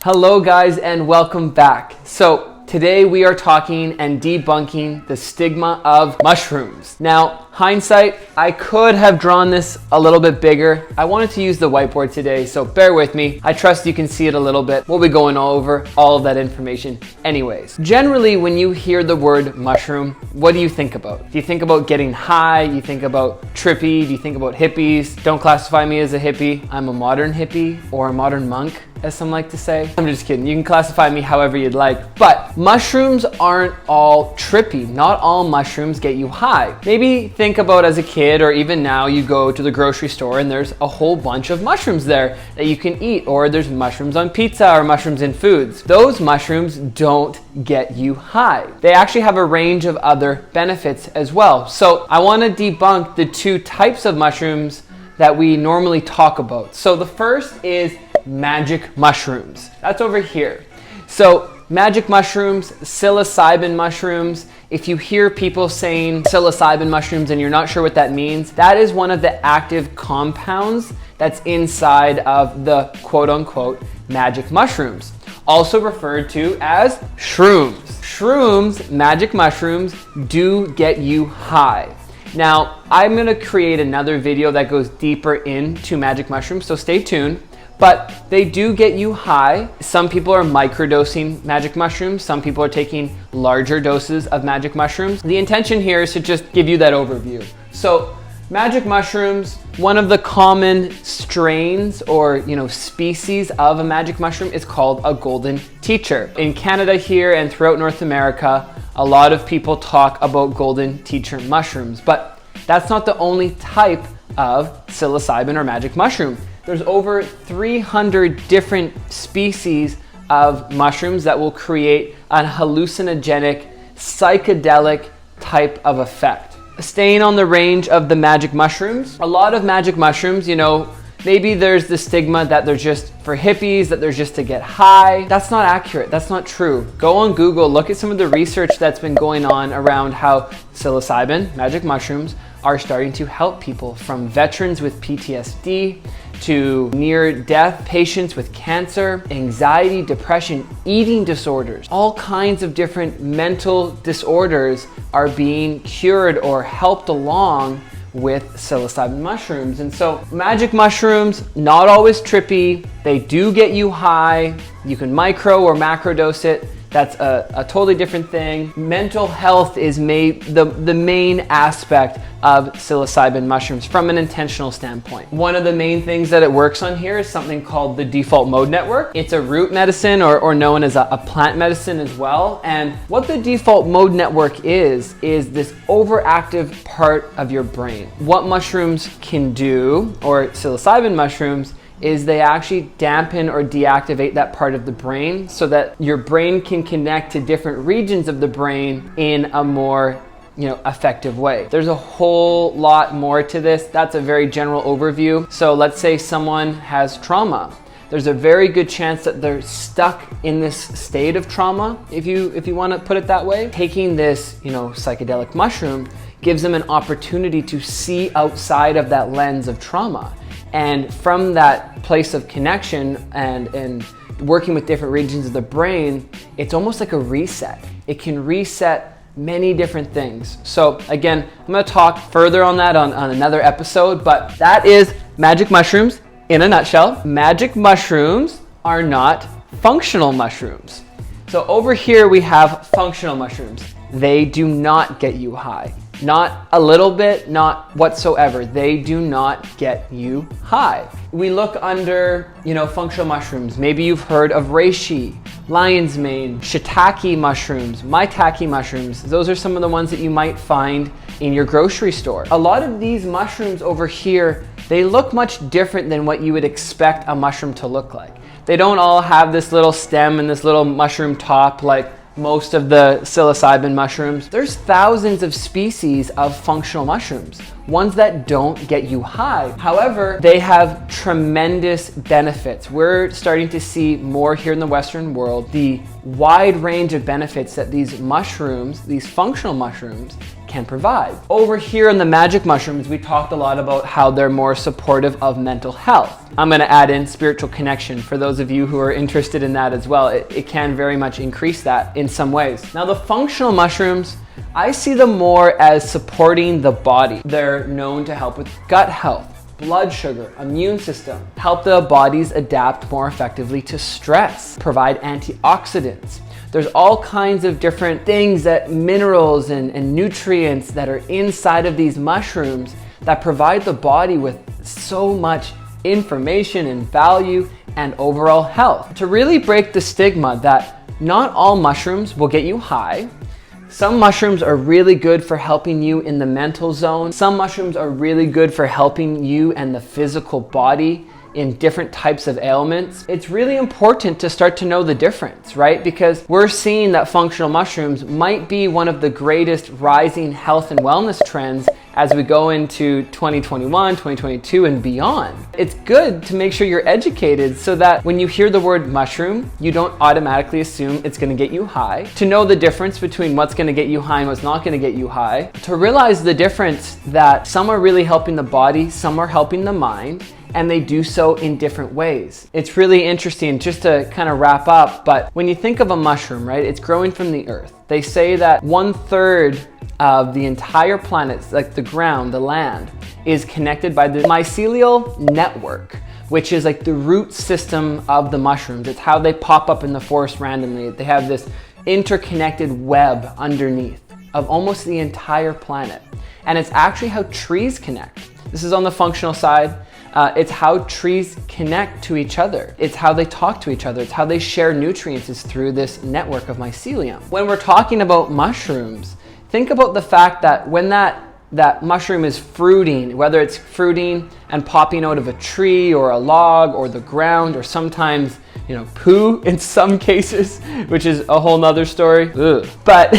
Hello guys and welcome back. So today we are talking and debunking the stigma of mushrooms. Now, hindsight, I could have drawn this a little bit bigger. I wanted to use the whiteboard today, so bear with me. I trust you can see it a little bit. We'll be going over all of that information anyways. Generally, when you hear the word mushroom, what do you think about? Do you think about getting high? You think about trippy? Do you think about hippies? Don't classify me as a hippie. I'm a modern hippie or a modern monk, as some like to say. I'm just kidding. You can classify me however you'd like. But mushrooms aren't all trippy. Not all mushrooms get you high. Maybe think about as a kid or even now you go to the grocery store and there's a whole bunch of mushrooms there that you can eat, or there's mushrooms on pizza or mushrooms in foods. Those mushrooms don't get you high. They actually have a range of other benefits as well. So I want to debunk the two types of mushrooms that we normally talk about. So the first is magic mushrooms. That's over here. So magic mushrooms, psilocybin mushrooms. If you hear people saying psilocybin mushrooms and you're not sure what that means, that is one of the active compounds that's inside of the quote unquote magic mushrooms, also referred to as shrooms. Shrooms, magic mushrooms, do get you high. Now, I'm gonna create another video that goes deeper into magic mushrooms, so stay tuned. But they do get you high. Some people are microdosing magic mushrooms. Some people are taking larger doses of magic mushrooms. The intention here is to just give you that overview. So magic mushrooms, one of the common strains or species of a magic mushroom is called a golden teacher. In Canada here and throughout North America, a lot of people talk about golden teacher mushrooms, but that's not the only type of psilocybin or magic mushroom. There's over 300 different species of mushrooms that will create a hallucinogenic, psychedelic type of effect. Staying on the range of the magic mushrooms, a lot of magic mushrooms, maybe there's the stigma that they're just for hippies, that they're just to get high. That's not accurate. That's not true. Go on Google, look at some of the research that's been going on around how psilocybin, magic mushrooms, are starting to help people, from veterans with PTSD to near-death patients with cancer, anxiety, depression, eating disorders. All kinds of different mental disorders are being cured or helped along with psilocybin mushrooms. And so magic mushrooms, not always trippy. They do get you high. You can micro or macro dose it. That's a totally different thing. Mental health is the main aspect of psilocybin mushrooms from an intentional standpoint. One of the main things that it works on here is something called the default mode network. It's a root medicine or known as a plant medicine as well. And what the default mode network is this overactive part of your brain. What mushrooms can do, or psilocybin mushrooms, is they actually dampen or deactivate that part of the brain so that your brain can connect to different regions of the brain in a more effective way. There's a whole lot more to this. That's a very general overview. So let's say someone has trauma. There's a very good chance that they're stuck in this state of trauma, if you want to put it that way. Taking this, psychedelic mushroom gives them an opportunity to see outside of that lens of trauma. And from that place of connection and working with different regions of the brain, it's almost like a reset. It can reset many different things. So again, I'm gonna talk further on that on another episode, but that is magic mushrooms in a nutshell. Magic mushrooms are not functional mushrooms. So over here we have functional mushrooms. They do not get you high. Not a little bit, not whatsoever. They do not get you high. We look under, functional mushrooms. Maybe you've heard of reishi, lion's mane, shiitake mushrooms, maitake mushrooms. Those are some of the ones that you might find in your grocery store. A lot of these mushrooms over here, they look much different than what you would expect a mushroom to look like. They don't all have this little stem and this little mushroom top like most of the psilocybin mushrooms. There's thousands of species of functional mushrooms, ones that don't get you high. However, they have tremendous benefits. We're starting to see more here in the Western world, the wide range of benefits that these mushrooms, these functional mushrooms, can provide. Over here in the magic mushrooms, we talked a lot about how they're more supportive of mental health. I'm gonna add in spiritual connection for those of you who are interested in that as well. It can very much increase that in some ways. Now the functional mushrooms, I see them more as supporting the body. They're known to help with gut health, blood sugar, immune system, help the bodies adapt more effectively to stress, provide antioxidants. There's all kinds of different things, that minerals and nutrients that are inside of these mushrooms that provide the body with so much information and value and overall health. To really break the stigma that not all mushrooms will get you high. Some mushrooms are really good for helping you in the mental zone. Some mushrooms are really good for helping you and the physical body in different types of ailments. It's really important to start to know the difference, right? Because we're seeing that functional mushrooms might be one of the greatest rising health and wellness trends as we go into 2021, 2022 and beyond. It's good to make sure you're educated so that when you hear the word mushroom, you don't automatically assume it's gonna get you high. To know the difference between what's gonna get you high and what's not gonna get you high. To realize the difference that some are really helping the body, some are helping the mind, and they do so in different ways. It's really interesting, just to kind of wrap up, but when you think of a mushroom, right, it's growing from the earth. They say that 1/3 of the entire planet, like the ground, the land, is connected by the mycelial network, which is like the root system of the mushrooms. It's how they pop up in the forest randomly. They have this interconnected web underneath of almost the entire planet. And it's actually how trees connect. This is on the functional side. It's how trees connect to each other. It's how they talk to each other. It's how they share nutrients, is through this network of mycelium. When we're talking about mushrooms, think about the fact that when that mushroom is fruiting, whether it's fruiting and popping out of a tree or a log or the ground, or sometimes, you know, poo in some cases, which is a whole nother story. Ugh. But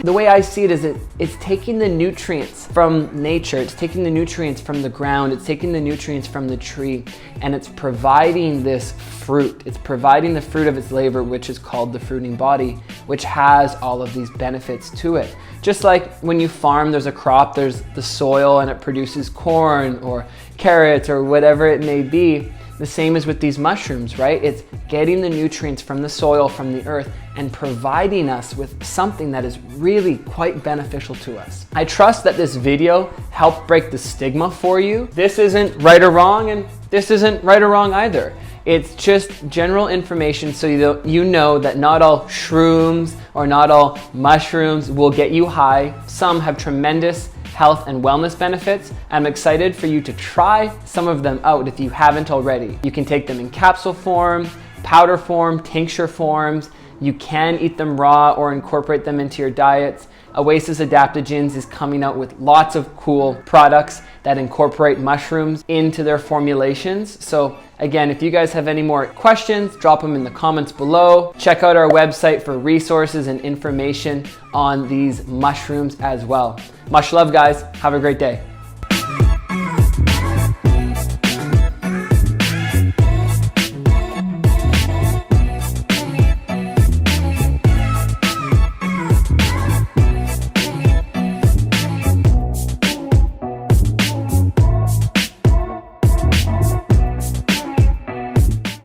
the way I see it is it's taking the nutrients from nature, it's taking the nutrients from the ground, it's taking the nutrients from the tree, and it's providing this fruit. It's providing the fruit of its labor, which is called the fruiting body, which has all of these benefits to it. Just like when you farm, there's a crop, there's the soil, and it produces corn or carrots or whatever it may be. The same is with these mushrooms, right? It's getting the nutrients from the soil, from the earth, and providing us with something that is really quite beneficial to us. I trust that this video helped break the stigma for you. This isn't right or wrong, and this isn't right or wrong either. It's just general information so you know that not all shrooms or not all mushrooms will get you high. Some have tremendous health and wellness benefits. I'm excited for you to try some of them out if you haven't already. You can take them in capsule form, powder form, tincture forms. You can eat them raw or incorporate them into your diets. Oasis Adaptogens is coming out with lots of cool products that incorporate mushrooms into their formulations. So again, if you guys have any more questions, drop them in the comments below. Check out our website for resources and information on these mushrooms as well. Much love, guys. Have a great day.